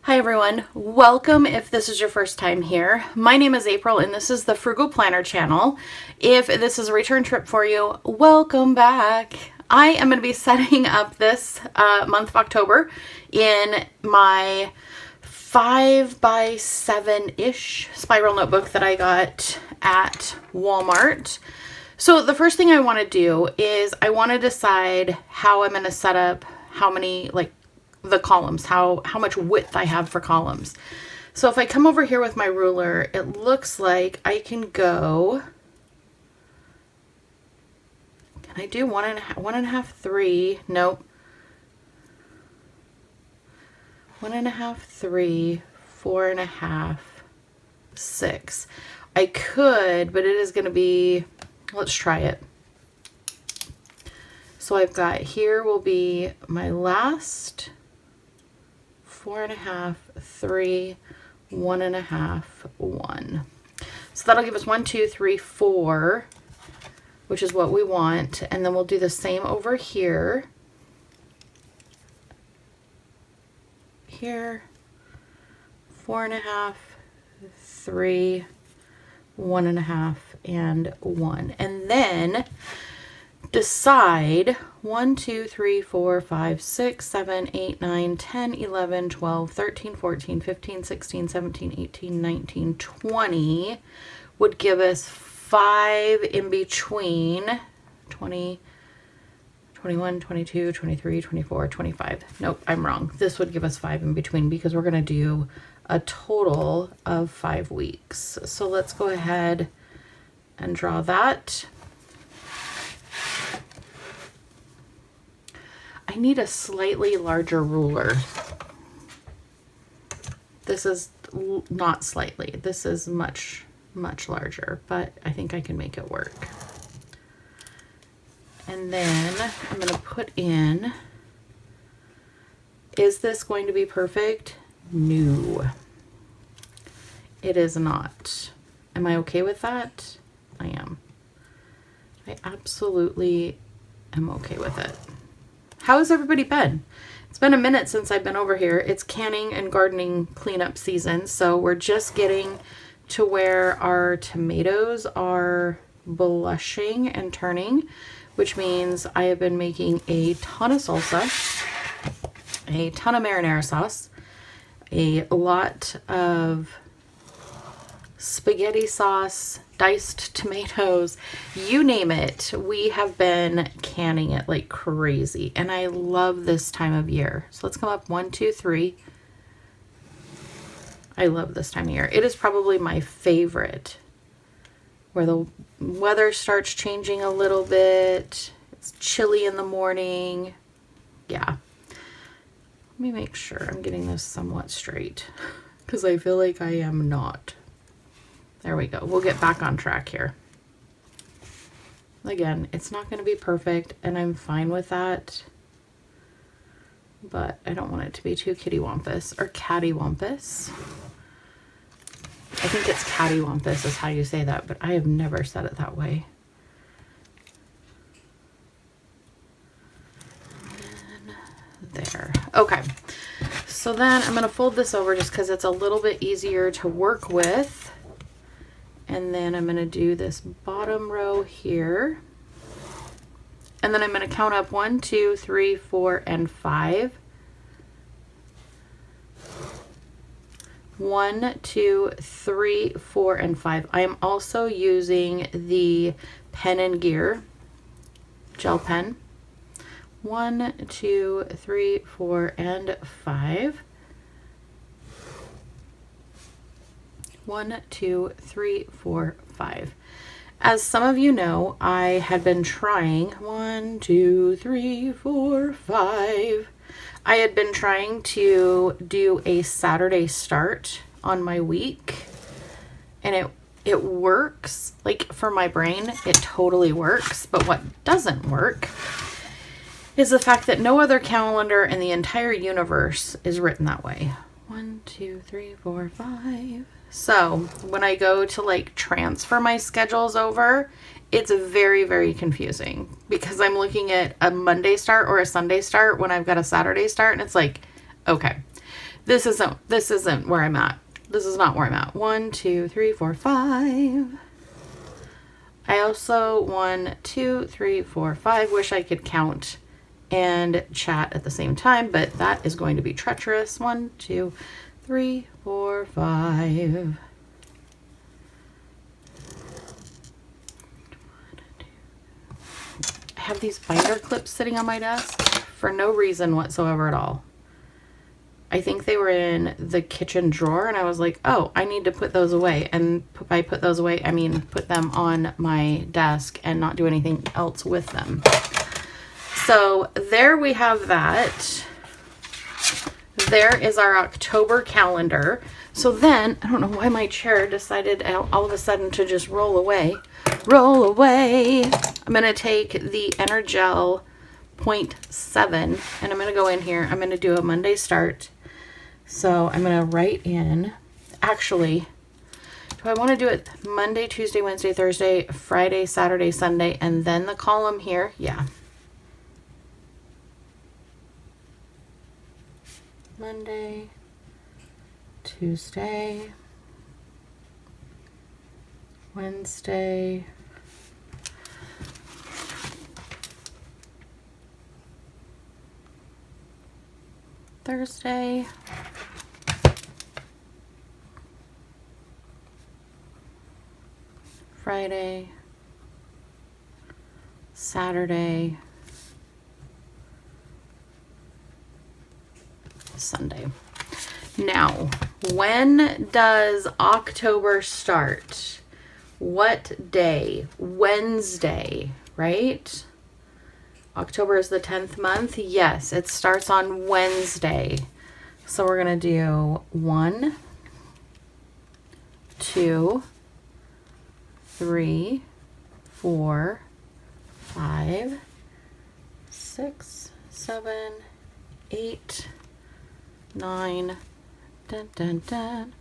Hi everyone, welcome if this is your first time here. My name is April and this is the Frugal Planner channel. If this is a return trip for you, welcome back. I am going to be setting up this month of October in my 5x7-ish spiral notebook that I got at Walmart. So the first thing I want to do is I want to decide how I'm going to set up how many, the columns, how much width I have for columns. So if I come over here with my ruler, it looks like I can go, can I do one and a half, 3? Nope. 1.5, 3, 4.5, 6. I could, but it is going to be, let's try it. So I've got, here will be my last 4.5, 3, 1.5, 1. So that'll give us 1, 2, 3, 4, which is what we want. And then we'll do the same over here. Here, 4.5, 3, 1.5, and 1. And then decide 1, 2, 3, 4, 5, 6, 7, 8, 9, 10, 11, 12, 13, 14, 15, 16, 17, 18, 19, 20 would give us 5 in between 20, 21, 22, 23, 24, 25. Nope, I'm wrong. This would give us 5 in between because we're going to do a total of 5 weeks. So let's go ahead and draw that. I need a slightly larger ruler. This is not slightly. This is much, much larger, but I think I can make it work. And then I'm going to put in, is this going to be perfect? No, it is not. Am I okay with that? I am. I absolutely am okay with it. How has everybody been? It's been a minute since I've been over here. It's canning and gardening cleanup season, so we're just getting to where our tomatoes are blushing and turning, which means I have been making a ton of salsa, a ton of marinara sauce, a lot of spaghetti sauce, diced tomatoes, you name it. We have been canning it like crazy, and I love this time of year. So let's come up 1, 2, 3. I love this time of year. It is probably my favorite, where the weather starts changing a little bit. It's chilly in the morning. Yeah. Let me make sure I'm getting this somewhat straight because I feel like I am not. There we go. We'll get back on track here. Again, it's not going to be perfect, and I'm fine with that. But I don't want it to be too kittywampus or cattywampus. I think it's cattywampus is how you say that, but I have never said it that way. And there. Okay. So then I'm going to fold this over just because it's a little bit easier to work with. And then I'm going to do this bottom row here. And then I'm going to count up 1, 2, 3, 4, and 5. 1, 2, 3, 4, and 5. I am also using the Pen and Gear gel pen. 1, 2, 3, 4, and 5. 1, 2, 3, 4, 5. As some of you know, I had been trying 1, 2, 3, 4, 5. I had been trying to do a Saturday start on my week, and it works. Like, for my brain, it totally works. But what doesn't work is the fact that no other calendar in the entire universe is written that way. 1, 2, 3, 4, 5. So when I go to transfer my schedules over, it's very, very confusing because I'm looking at a Monday start or a Sunday start when I've got a Saturday start, and it's like, okay, This isn't where I'm at. This is not where I'm at. 1, 2, 3, 4, 5. I also 1, 2, 3, 4, 5. Wish I could count and chat at the same time, but that is going to be treacherous. 1, 2, 3, 4, 5. I have these binder clips sitting on my desk for no reason whatsoever at all. I think they were in the kitchen drawer, and I was like, oh, I need to put those away. And by put those away, I mean put them on my desk and not do anything else with them. So there we have that. There is our October calendar. So then, I don't know why my chair decided all of a sudden to just roll away. Roll away. I'm going to take the Energel 0.7, and I'm going to go in here. I'm going to do a Monday start. So I'm going to write in, actually, do I want to do it Monday, Tuesday, Wednesday, Thursday, Friday, Saturday, Sunday, and then the column here? Yeah. Monday, Tuesday, Wednesday, Thursday, Friday, Saturday, Sunday. Now, when does October start? What day? Wednesday, right? October is the 10th month. Yes, it starts on Wednesday. So we're going to do 1, 2, 3, 4, 5, 6, 7, 8, 9, dun, dun, dun.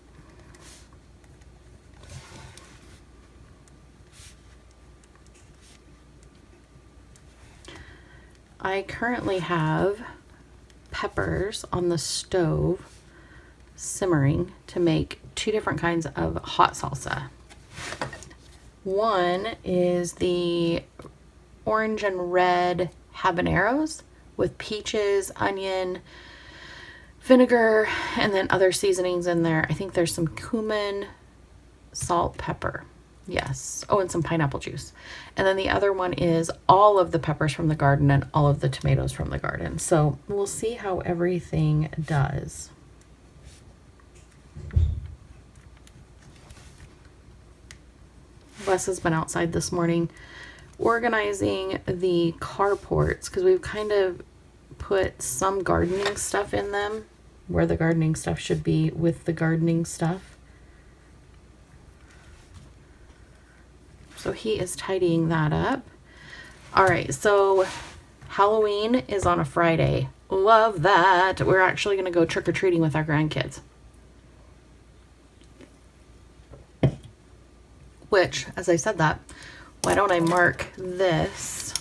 I currently have peppers on the stove simmering to make 2 different kinds of hot salsa. One is the orange and red habaneros with peaches, onion, vinegar, and then other seasonings in there. I think there's some cumin, salt, pepper. Yes. Oh, and some pineapple juice. And then the other one is all of the peppers from the garden and all of the tomatoes from the garden. So we'll see how everything does. Wes has been outside this morning organizing the carports because we've kind of put some gardening stuff in them where the gardening stuff should be with the gardening stuff. So he is tidying that up. All right, so Halloween is on a Friday. Love that. We're actually going to go trick-or-treating with our grandkids. Which, as I said that, why don't I mark this?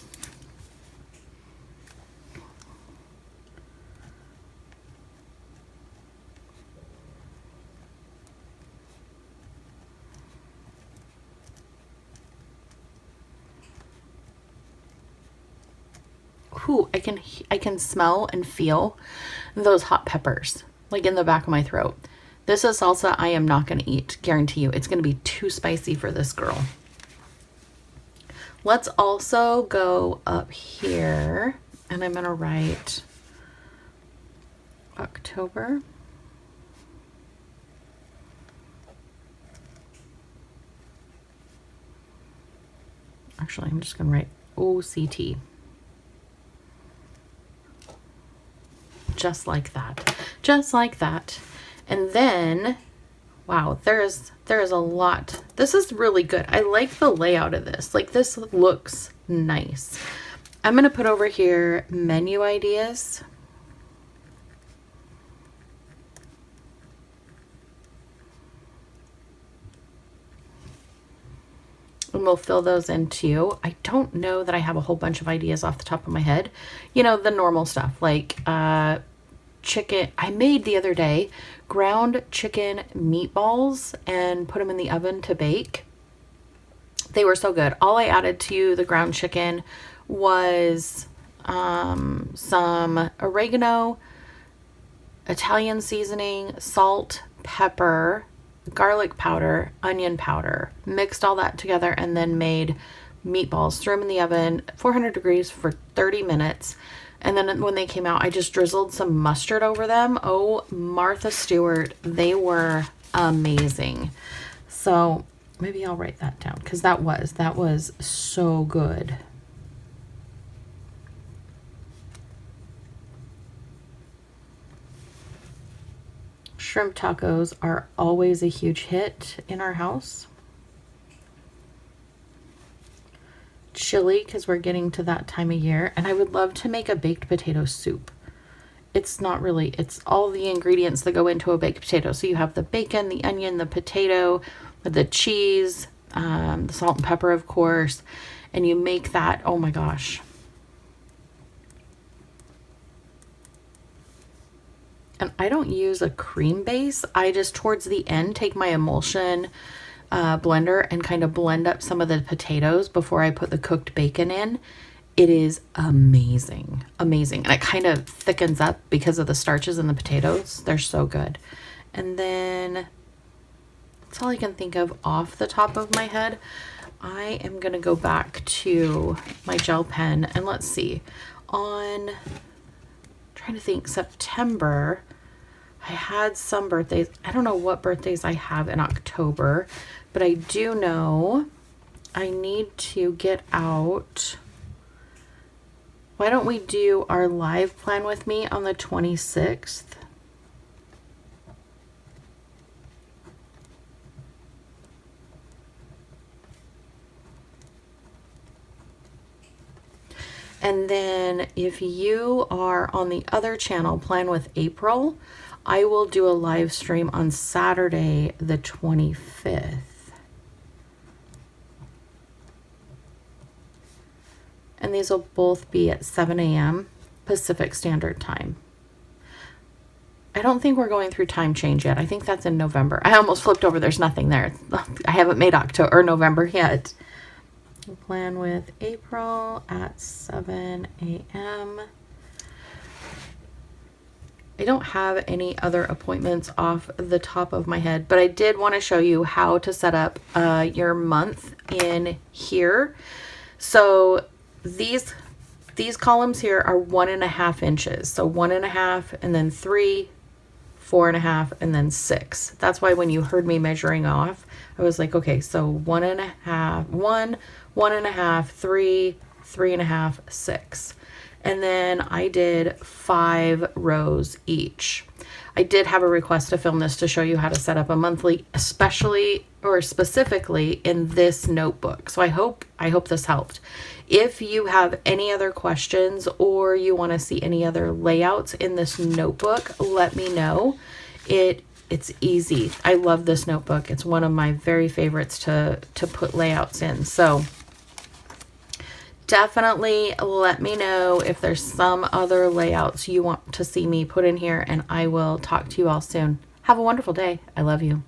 Ooh, I can smell and feel those hot peppers like in the back of my throat. This is salsa I am not going to eat, guarantee you. It's going to be too spicy for this girl. Let's also go up here and I'm going to write October. Actually, I'm just going to write OCT. Just like that. Just like that. And then, wow, there is a lot. This is really good. I like the layout of this. Like, this looks nice. I'm going to put over here menu ideas. And we'll fill those in too. I don't know that I have a whole bunch of ideas off the top of my head. You know, the normal stuff like chicken. I made the other day ground chicken meatballs and put them in the oven to bake. They were so good. All I added to the ground chicken was some oregano, Italian seasoning, salt, pepper, garlic powder, onion powder. Mixed all that together and then made meatballs. Threw them in the oven, 400 degrees for 30 minutes. And then when they came out, I just drizzled some mustard over them. Oh, Martha Stewart, they were amazing. So maybe I'll write that down because that was so good. Shrimp tacos are always a huge hit in our house. Chili, because we're getting to that time of year, and I would love to make a baked potato soup. It's not really, it's all the ingredients that go into a baked potato. So you have the bacon, the onion, the potato, the cheese, the salt and pepper, of course, and you make that. Oh my gosh. And I don't use a cream base. I just, towards the end, take my emulsion blender and kind of blend up some of the potatoes before I put the cooked bacon in. It is amazing, amazing. And it kind of thickens up because of the starches in the potatoes. They're so good. And then that's all I can think of off the top of my head. I am going to go back to my gel pen and let's see. On, trying to think, September, I had some birthdays. I don't know what birthdays I have in October, but I do know I need to get out. Why don't we do our live plan with me on the 26th? And then if you are on the other channel, Plan with April, I will do a live stream on Saturday, the 25th. And these will both be at 7 a.m. Pacific Standard Time. I don't think we're going through time change yet. I think that's in November. I almost flipped over. There's nothing there. I haven't made October or November yet. Plan with April at 7 a.m. I don't have any other appointments off the top of my head, but I did want to show you how to set up your month in here. So these columns here are 1.5 inches. So 1.5 and then 3, 4.5 and then 6. That's why when you heard me measuring off, I was like, okay, so 1.5, 1, 1.5, 3, 3.5, 6. And then I did 5 rows each. I did have a request to film this to show you how to set up a monthly, especially or specifically in this notebook. So I hope this helped. If you have any other questions or you want to see any other layouts in this notebook, let me know. It's easy. I love this notebook. It's one of my very favorites to put layouts in. So definitely let me know if there's some other layouts you want to see me put in here, and I will talk to you all soon. Have a wonderful day. I love you.